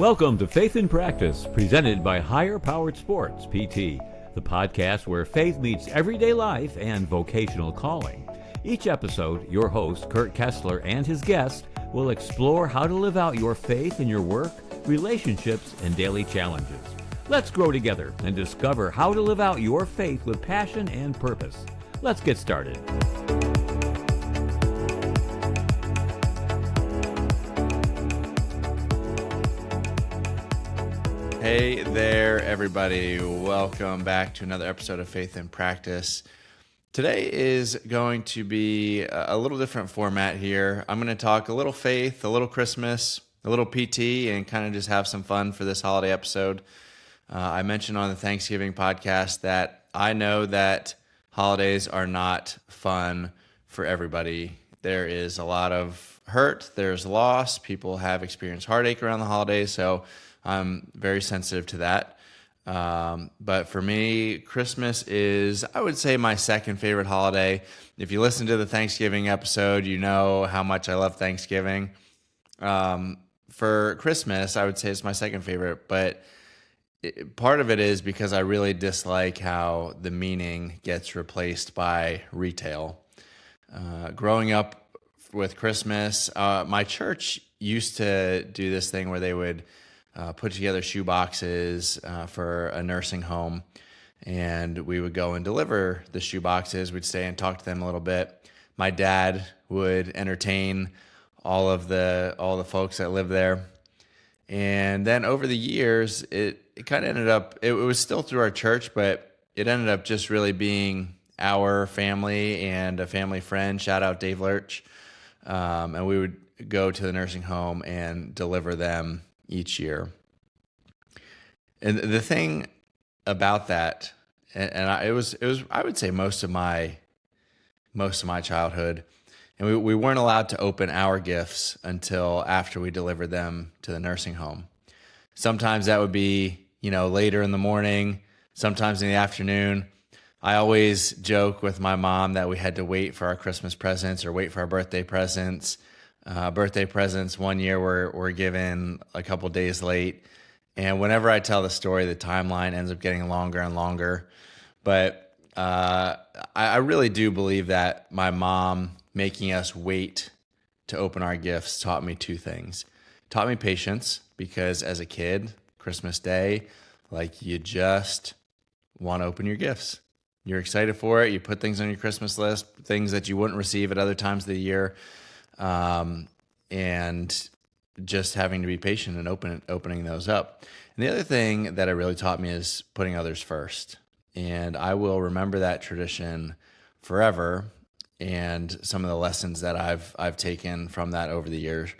Welcome to Faith in Practice, presented by Higher Powered Sports, PT, the podcast where faith meets everyday life and vocational calling. Each episode, your host, Kurt Kessler, and his guest will explore how to live out your faith in your work, relationships, and daily challenges. Let's grow together and discover how to live out your faith with passion and purpose. Let's get started. Hey there, everybody. Welcome back to another episode of Faith in Practice. Today is going to be a little different format here. I'm going to talk a little faith, a little Christmas, a little PT, and kind of just have some fun for this holiday episode. I mentioned on the Thanksgiving podcast that I know that holidays are not fun for everybody. There is a lot of hurt, there's loss, people have experienced heartache around the holidays, so I'm very sensitive to that. But for me, Christmas is, I would say, my second favorite holiday. If you listen to the Thanksgiving episode, you know how much I love Thanksgiving. For Christmas, I would say it's my second favorite, but part of it is because I really dislike how the meaning gets replaced by retail. Growing up with Christmas, my church used to do this thing where they would put together shoe boxes for a nursing home, and we would go and deliver the shoe boxes. We'd stay and talk to them a little bit. My dad would entertain all the folks that lived there, and then over the years, it kind of ended up. It was still through our church, but it ended up just really being our family and a family friend. Shout out Dave Lurch, and we would go to the nursing home and deliver them each year. And the thing about that, it was I would say most of my childhood, and we weren't allowed to open our gifts until after we delivered them to the nursing home. Sometimes that would be, later in the morning, sometimes in the afternoon. I always joke with my mom that we had to wait for our Christmas presents or wait for our birthday presents. Birthday presents one year were given a couple days late. And whenever I tell the story, the timeline ends up getting longer and longer. But I really do believe that my mom making us wait to open our gifts taught me two things. Taught me patience, because as a kid, Christmas Day, you just want to open your gifts. You're excited for it. You put things on your Christmas list, things that you wouldn't receive at other times of the year. And just having to be patient and opening those up. And the other thing that it really taught me is putting others first. And I will remember that tradition forever, and some of the lessons that I've taken from that over the years.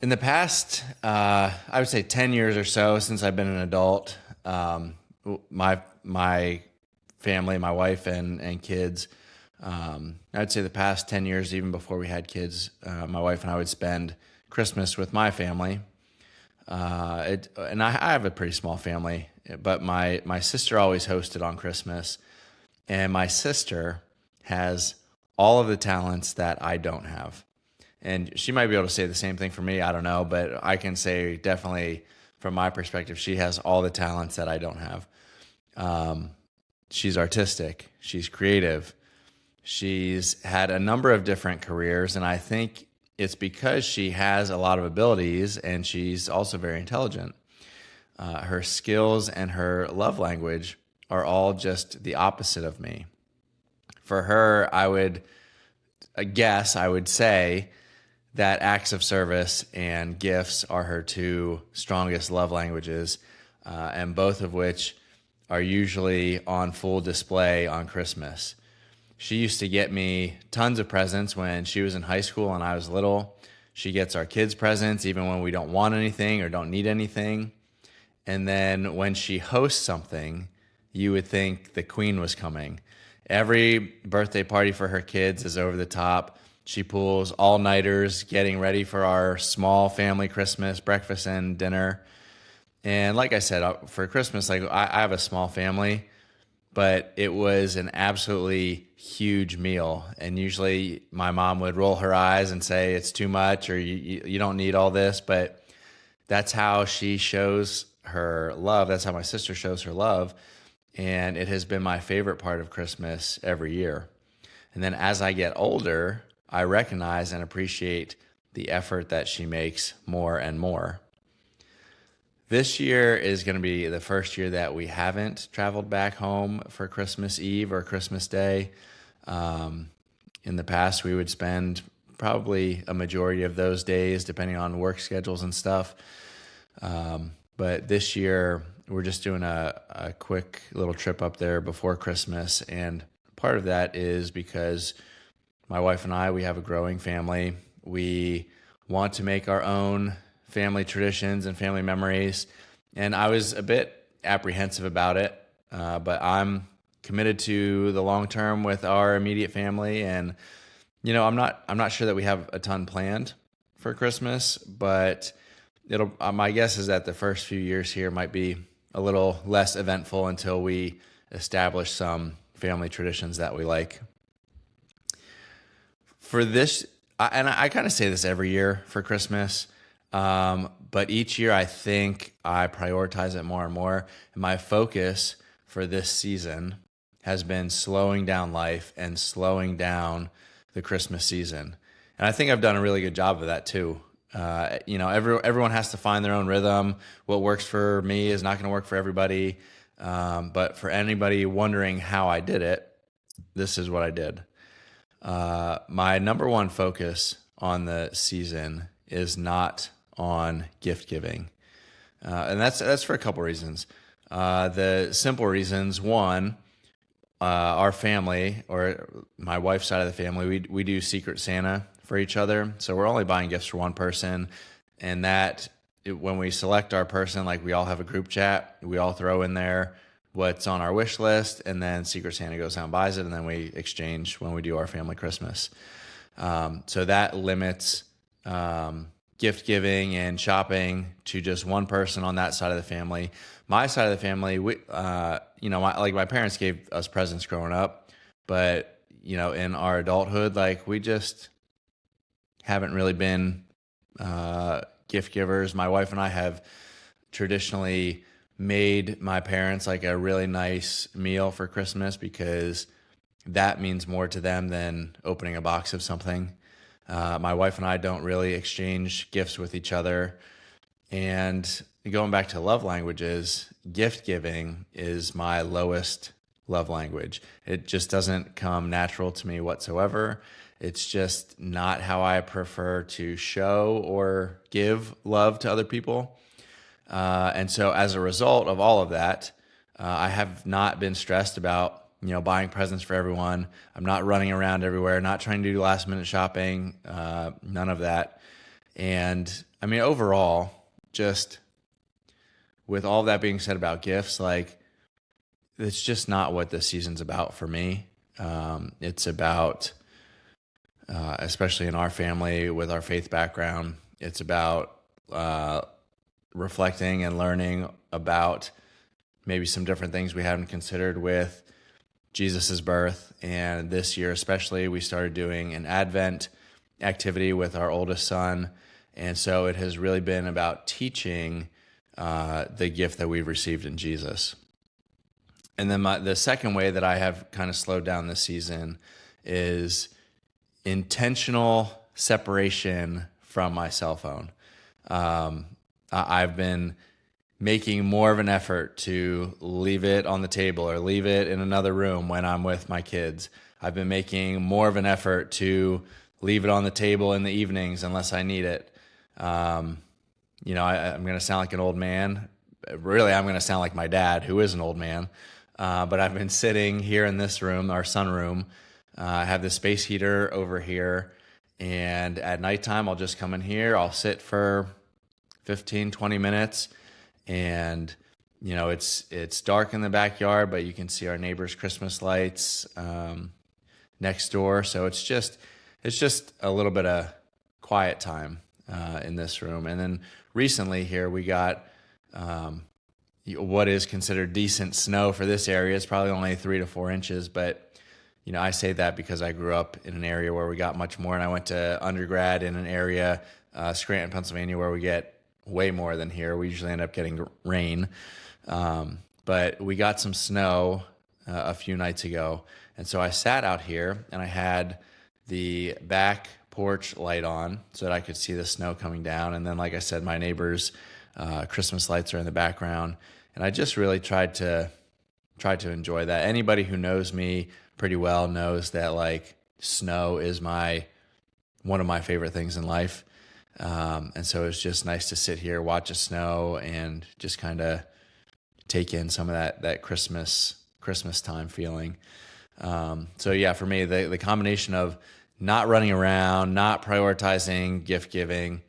In the past, I would say 10 years or so since I've been an adult, my family, my wife and kids, I'd say the past 10 years, even before we had kids, my wife and I would spend Christmas with my family. And I have a pretty small family, but my sister always hosted on Christmas. And my sister has all of the talents that I don't have. And she might be able to say the same thing for me, I don't know, but I can say definitely from my perspective, she has all the talents that I don't have. She's artistic, she's creative. She's had a number of different careers, and I think it's because she has a lot of abilities, and she's also very intelligent. Her skills and her love language are all just the opposite of me. For her, I would say that acts of service and gifts are her two strongest love languages, and both of which are usually on full display on Christmas. She used to get me tons of presents when she was in high school and I was little. She gets our kids presents even when we don't want anything or don't need anything. And then when she hosts something, you would think the queen was coming. Every birthday party for her kids is over the top. She pulls all-nighters getting ready for our small family Christmas breakfast and dinner. And like I said, for Christmas, I have a small family, but it was an absolutely huge meal. And usually my mom would roll her eyes and say it's too much or you don't need all this. But that's how she shows her love. That's how my sister shows her love. And it has been my favorite part of Christmas every year. And then as I get older, I recognize and appreciate the effort that she makes more and more. This year is going to be the first year that we haven't traveled back home for Christmas Eve or Christmas Day. In the past, we would spend probably a majority of those days, depending on work schedules and stuff. But this year, we're just doing a quick little trip up there before Christmas. And part of that is because my wife and I, we have a growing family. We want to make our own family traditions and family memories. And I was a bit apprehensive about it, but I'm committed to the long term with our immediate family. And, I'm not sure that we have a ton planned for Christmas, but my guess is that the first few years here might be a little less eventful until we establish some family traditions that we like. For this, and I kind of say this every year for Christmas, but each year I think I prioritize it more and more. And my focus for this season has been slowing down life and slowing down the Christmas season. And I think I've done a really good job of that too. Everyone has to find their own rhythm. What works for me is not going to work for everybody. But for anybody wondering how I did it, this is what I did. My number one focus on the season is not on gift giving. And that's for a couple reasons. The simple reasons, one, our family, or my wife's side of the family, we do Secret Santa for each other. So we're only buying gifts for one person. And when we select our person, like we all have a group chat, we all throw in there what's on our wish list, and then Secret Santa goes out and buys it, and then we exchange when we do our family Christmas. So that limits gift giving and shopping to just one person on that side of the family. My side of the family, my parents gave us presents growing up, but in our adulthood, we just haven't really been gift givers. My wife and I have traditionally made my parents a really nice meal for Christmas because that means more to them than opening a box of something. My wife and I don't really exchange gifts with each other. And going back to love languages, gift giving is my lowest love language. It just doesn't come natural to me whatsoever. It's just not how I prefer to show or give love to other people. And so as a result of all of that, I have not been stressed about buying presents for everyone. I'm not running around everywhere, not trying to do last minute shopping, none of that. And I mean, overall, just with all that being said about gifts, it's just not what this season's about for me. It's about, especially in our family with our faith background, it's about reflecting and learning about maybe some different things we hadn't considered with Jesus's birth. And this year especially, we started doing an Advent activity with our oldest son. And so it has really been about teaching the gift that we've received in Jesus. And then the second way that I have kind of slowed down this season is intentional separation from my cell phone. I've been making more of an effort to leave it on the table or leave it in another room when I'm with my kids. I've been making more of an effort to leave it on the table in the evenings unless I need it. I'm going to sound like an old man. Really, I'm going to sound like my dad, who is an old man. But I've been sitting here in this room, our sunroom. I have the space heater over here. And at nighttime, I'll just come in here. I'll sit for 15, 20 minutes. And, it's dark in the backyard, but you can see our neighbor's Christmas lights next door. So it's just a little bit of quiet time in this room. And then recently here we got what is considered decent snow for this area. It's probably only 3 to 4 inches, but I say that because I grew up in an area where we got much more, and I went to undergrad in an area, Scranton, Pennsylvania, where we get way more than here. We usually end up getting rain. But we got some snow a few nights ago. And so I sat out here and I had the back porch light on so that I could see the snow coming down. And then, like I said, my neighbors' Christmas lights are in the background. And I just really tried to enjoy that. Anybody who knows me pretty well knows that like snow is one of my favorite things in life. And so it was just nice to sit here, watch the snow, and just kind of take in some of that Christmas time feeling. So yeah, for me, the combination of not running around, not prioritizing gift giving,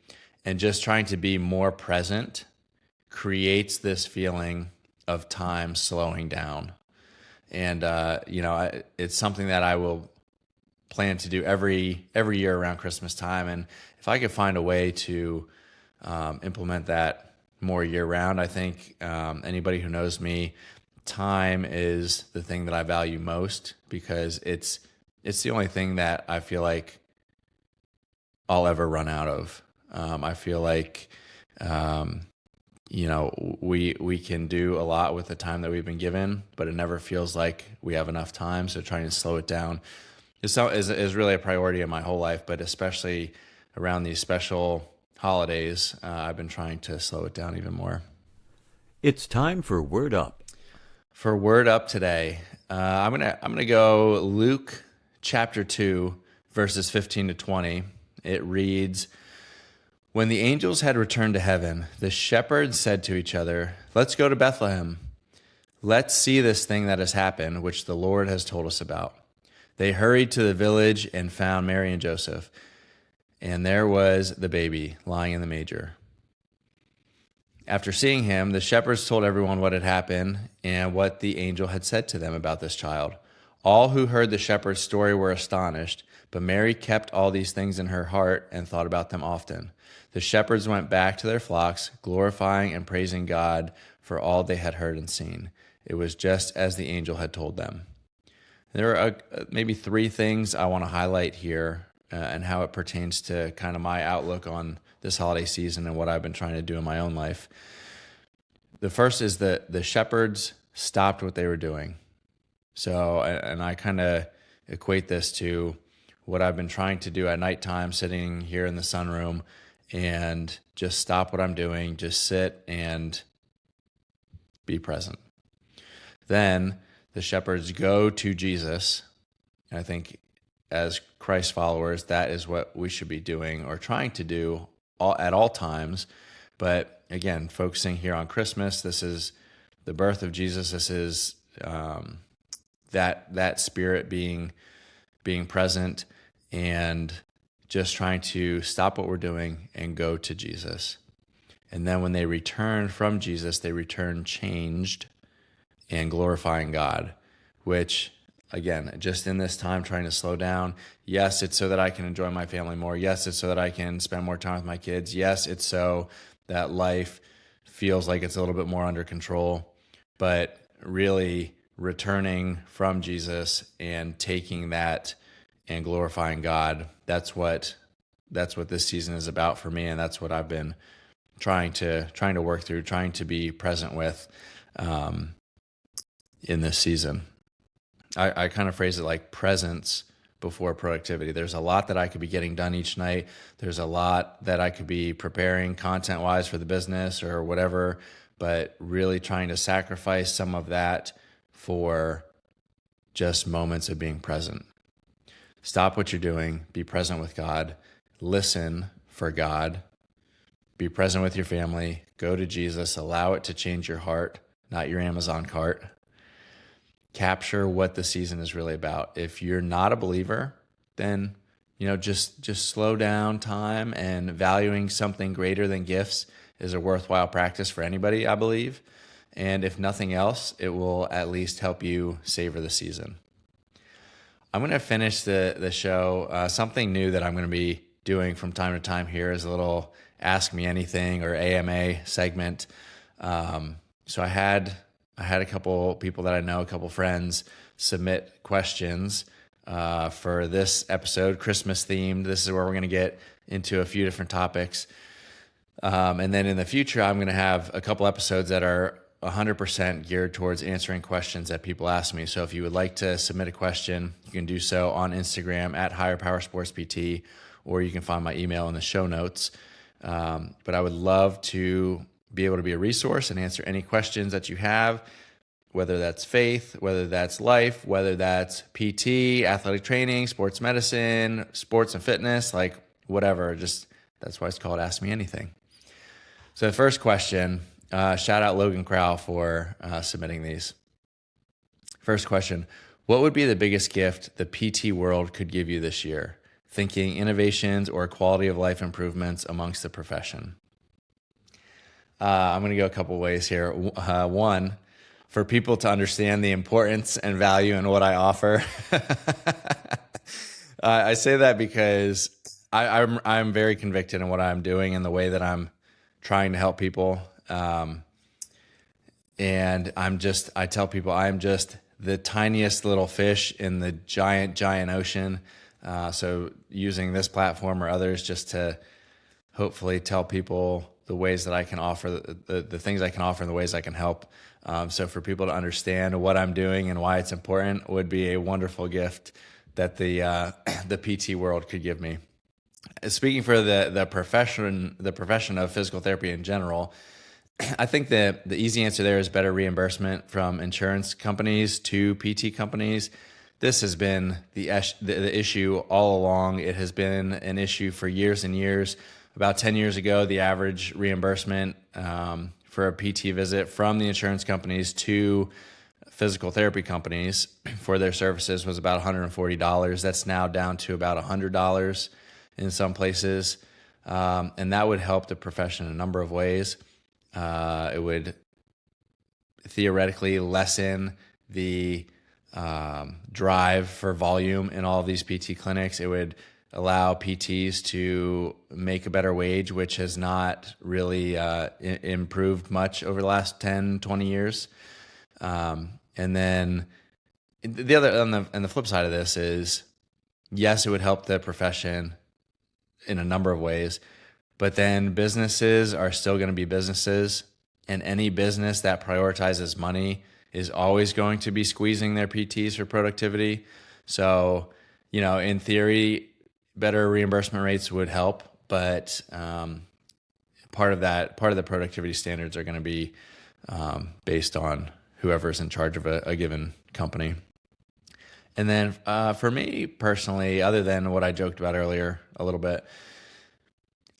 and just trying to be more present creates this feeling of time slowing down. And, it's something that I will plan to do every year around Christmas time. And if I could find a way to implement that more year round, I think anybody who knows me, time is the thing that I value most, because it's the only thing that I feel like I'll ever run out of. I feel like, we can do a lot with the time that we've been given, but it never feels like we have enough time. So trying to slow it down is really a priority in my whole life, but especially around these special holidays, I've been trying to slow it down even more. It's time for Word Up. For Word Up today, I'm gonna go Luke chapter 2, verses 15 to 20. It reads, "When the angels had returned to heaven, the shepherds said to each other, 'Let's go to Bethlehem. Let's see this thing that has happened, which the Lord has told us about.' They hurried to the village and found Mary and Joseph, and there was the baby lying in the manger. After seeing him, the shepherds told everyone what had happened and what the angel had said to them about this child. All who heard the shepherd's story were astonished, but Mary kept all these things in her heart and thought about them often. The shepherds went back to their flocks, glorifying and praising God for all they had heard and seen. It was just as the angel had told them." There are maybe three things I want to highlight here and how it pertains to kind of my outlook on this holiday season and what I've been trying to do in my own life. The first is that the shepherds stopped what they were doing. So, and I kind of equate this to what I've been trying to do at nighttime, sitting here in the sunroom, and just stop what I'm doing, just sit and be present. Then the shepherds go to Jesus. And I think as Christ followers, that is what we should be doing or trying to do at all times. But again, focusing here on Christmas, this is the birth of Jesus. This is that spirit being present, and just trying to stop what we're doing and go to Jesus. And then when they return from Jesus, they return changed and glorifying God, which, again, just in this time, trying to slow down. Yes, it's so that I can enjoy my family more. Yes, it's so that I can spend more time with my kids. Yes, it's so that life feels like it's a little bit more under control. But really returning from Jesus and taking that and glorifying God, that's what this season is about for me, and that's what I've been trying to work through, trying to be present with in this season. I kind of phrase it like presence before productivity. There's a lot that I could be getting done each night. There's a lot that I could be preparing content-wise for the business or whatever, but really trying to sacrifice some of that for just moments of being present. Stop what you're doing, be present with God, listen for God, be present with your family, go to Jesus, allow it to change your heart, not your Amazon cart. Capture what the season is really about. If you're not a believer, then just slow down time, and valuing something greater than gifts is a worthwhile practice for anybody, I believe. And if nothing else, it will at least help you savor the season. I'm going to finish the show. Something new that I'm going to be doing from time to time here is a little Ask Me Anything or AMA segment. So I had a couple people that I know, a couple friends, submit questions for this episode, Christmas themed. This is where we're going to get into a few different topics. And then in the future, I'm going to have a couple episodes that are 100% geared towards answering questions that people ask me. So if you would like to submit a question, you can do so on Instagram at hpsportspt, or you can find my email in the show notes. But I would love to be able to be a resource and answer any questions that you have, whether that's faith, whether that's life, whether that's PT, athletic training, sports medicine, sports and fitness, like whatever. Just that's why it's called Ask Me Anything. So the first question, shout out Logan Crow for submitting these. First question, what would be the biggest gift the PT world could give you this year? Thinking innovations or quality of life improvements amongst the profession. I'm going to go a couple ways here. One, for people to understand the importance and value in what I offer. I say that because I'm very convicted in what I'm doing and the way that I'm trying to help people. And I tell people I'm just the tiniest little fish in the giant ocean. So using this platform or others just to hopefully tell people the ways that I can offer, the things I can offer and the ways I can help. So for people to understand what I'm doing and why it's important would be a wonderful gift that the PT world could give me. Speaking for the profession of physical therapy in general, I think the easy answer there is better reimbursement from insurance companies to PT companies. This has been the issue all along. It has been an issue for years and years. About 10 years ago, the average reimbursement for a PT visit from the insurance companies to physical therapy companies for their services was about $140. That's now down to about $100 in some places. And that would help the profession in a number of ways. It would theoretically lessen the drive for volume in all of these PT clinics. It would allow PTs to make a better wage, which has not really improved much over the last 10, 20 years. And then the other, on the flip side of this is, yes, it would help the profession in a number of ways, but then businesses are still going to be businesses, and any business that prioritizes money is always going to be squeezing their PTs for productivity. So, in theory, better reimbursement rates would help, but part of the productivity standards are going to be based on whoever's in charge of a given company. And then for me personally, other than what I joked about earlier a little bit,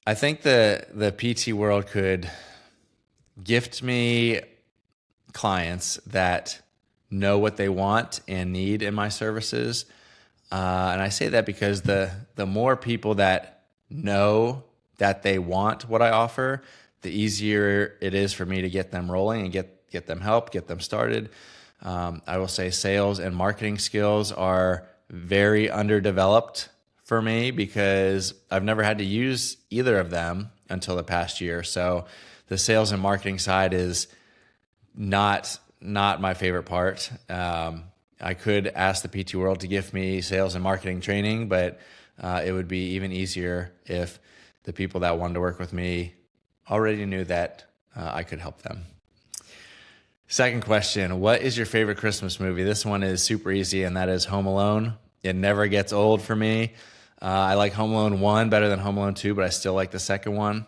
I think the PT world could gift me clients that know what they want and need in my services. And I say that because the more people that know that they want what I offer, the easier it is for me to get them rolling and get them help, get them started. I will say sales and marketing skills are very underdeveloped for me because I've never had to use either of them until the past year. So the sales and marketing side is not my favorite part. I could ask the PT world to give me sales and marketing training, but it would be even easier if the people that wanted to work with me already knew that I could help them. Second question, what is your favorite Christmas movie? This one is super easy, and that is Home Alone. It never gets old for me. I like Home Alone 1 better than Home Alone 2, but I still like the second one.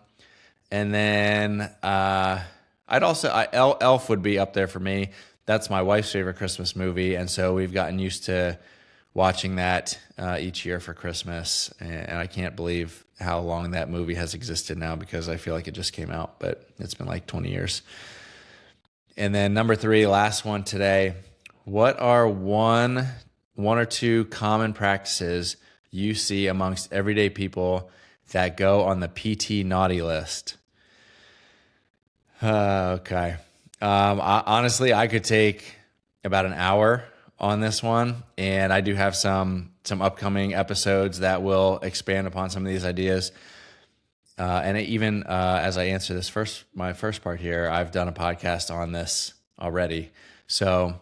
And then Elf would be up there for me. That's my wife's favorite Christmas movie, and so we've gotten used to watching that each year for Christmas. And I can't believe how long that movie has existed now because I feel like it just came out, but it's been like 20 years. And then number 3, last one today. What are one or two common practices you see amongst everyday people that go on the PT naughty list? Okay. Honestly, I could take about an hour on this one, and I do have some upcoming episodes that will expand upon some of these ideas. And even as I answer my first part here, I've done a podcast on this already. So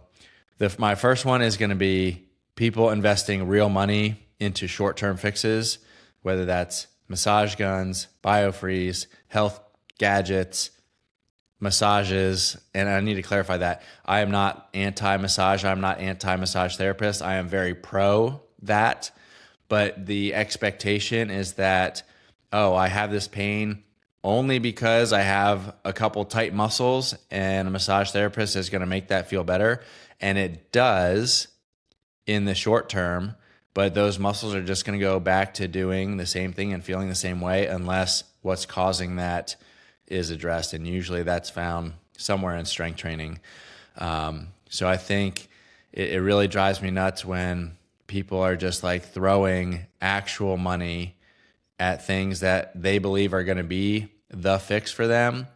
my first one is going to be people investing real money into short-term fixes, whether that's massage guns, biofreeze, health gadgets, massages, and I need to clarify that I am not anti-massage. I'm not anti-massage therapist. I am very pro that, but the expectation is that, oh, I have this pain only because I have a couple tight muscles and a massage therapist is going to make that feel better. And it does in the short term, but those muscles are just going to go back to doing the same thing and feeling the same way unless what's causing that is addressed. And usually that's found somewhere in strength training. So I think it really drives me nuts when people are just like throwing actual money at things that they believe are going to be the fix for them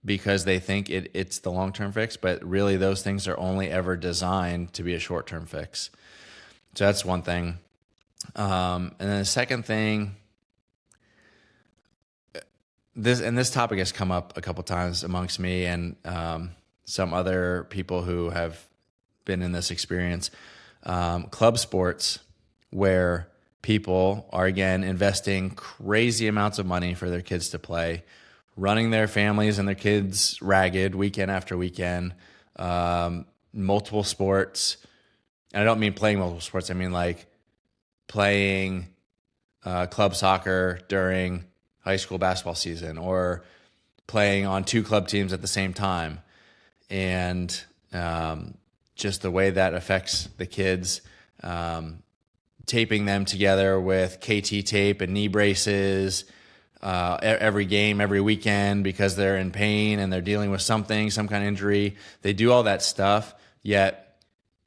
because they think it's the long-term fix, but really those things are only ever designed to be a short-term fix. So that's one thing. And then the second thing, this topic has come up a couple times amongst me and some other people who have been in this experience. Club sports, where people are, again, investing crazy amounts of money for their kids to play, running their families and their kids ragged weekend after weekend, multiple sports. And I don't mean playing multiple sports. I mean like playing club soccer during high school basketball season or playing on 2 club teams at the same time. And just the way that affects the kids, taping them together with KT tape and knee braces every game, every weekend because they're in pain and they're dealing with something, some kind of injury. They do all that stuff, yet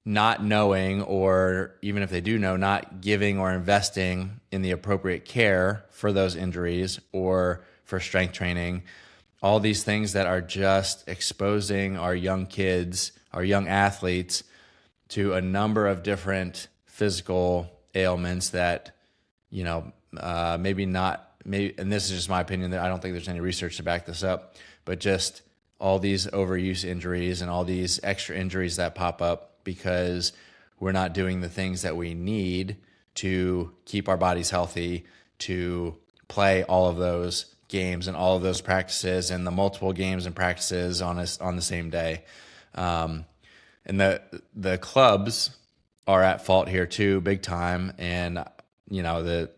not knowing, or even if they do know, not giving or investing in the appropriate care for those injuries or for strength training. All these things that are just exposing our young kids, our young athletes, to a number of different physical ailments that, maybe not, and this is just my opinion, that I don't think there's any research to back this up, but just all these overuse injuries and all these extra injuries that pop up because we're not doing the things that we need to keep our bodies healthy, to play all of those games and all of those practices and the multiple games and practices on the same day. And the clubs are at fault here too, big time. And the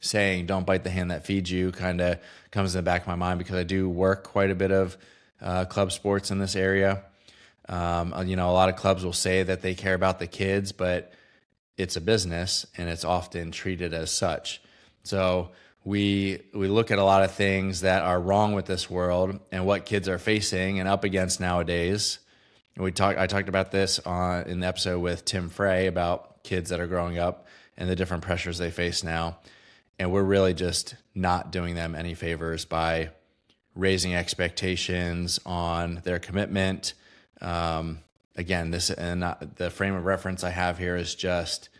saying "don't bite the hand that feeds you" kind of comes in the back of my mind because I do work quite a bit of club sports in this area. A lot of clubs will say that they care about the kids, but it's a business and it's often treated as such. So we look at a lot of things that are wrong with this world and what kids are facing and up against nowadays. I talked about this in the episode with Tim Frey about kids that are growing up and the different pressures they face now. And we're really just not doing them any favors by raising expectations on their commitment. Again, the frame of reference I have here is just,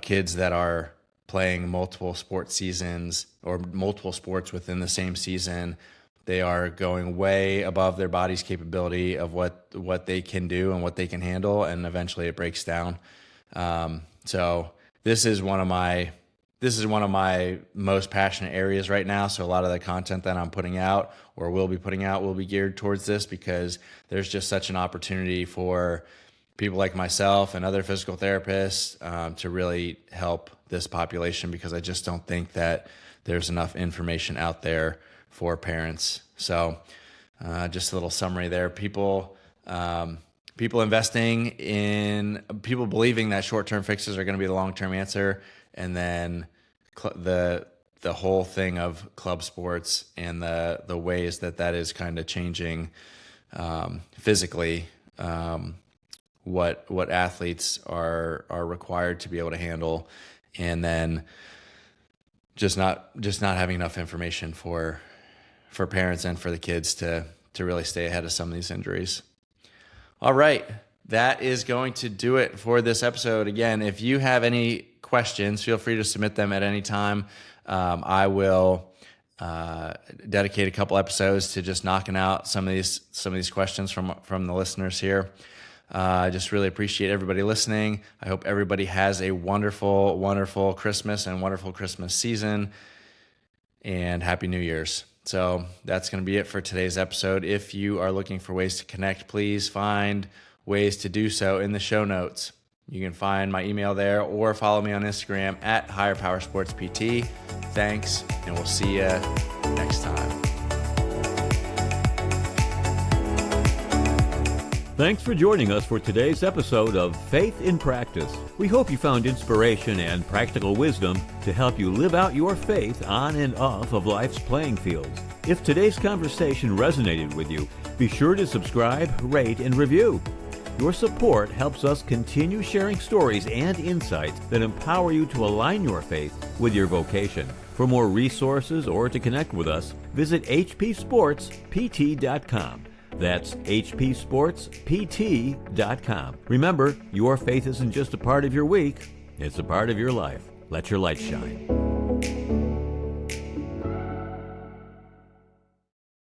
kids that are playing multiple sports seasons or multiple sports within the same season. They are going way above their body's capability of what they can do and what they can handle, and eventually it breaks down. So this is one of my most passionate areas right now. So a lot of the content that I'm putting out or will be putting out will be geared towards this because there's just such an opportunity for people like myself and other physical therapists to really help this population, because I just don't think that there's enough information out there for parents. So just a little summary there. People investing in, people believing that short-term fixes are going to be the long-term answer, and then the whole thing of club sports and the ways that is kind of changing physically what athletes are required to be able to handle, and then just not having enough information for parents and for the kids to really stay ahead of some of these injuries. All right, that is going to do it for this episode. Again, if you have any questions, feel free to submit them at any time. I will dedicate a couple episodes to just knocking out some of these questions from the listeners here. I just really appreciate everybody listening. I hope everybody has a wonderful, wonderful Christmas and wonderful Christmas season, and Happy New Year's. So that's going to be it for today's episode. If you are looking for ways to connect, please find ways to do so in the show notes. You can find my email there or follow me on Instagram at hpsportspt. Thanks, and we'll see you next time. Thanks for joining us for today's episode of Faith in Practice. We hope you found inspiration and practical wisdom to help you live out your faith on and off of life's playing fields. If today's conversation resonated with you, be sure to subscribe, rate, and review. Your support helps us continue sharing stories and insights that empower you to align your faith with your vocation. For more resources or to connect with us, visit hpsportspt.com. That's hpsportspt.com. Remember, your faith isn't just a part of your week, it's a part of your life. Let your light shine.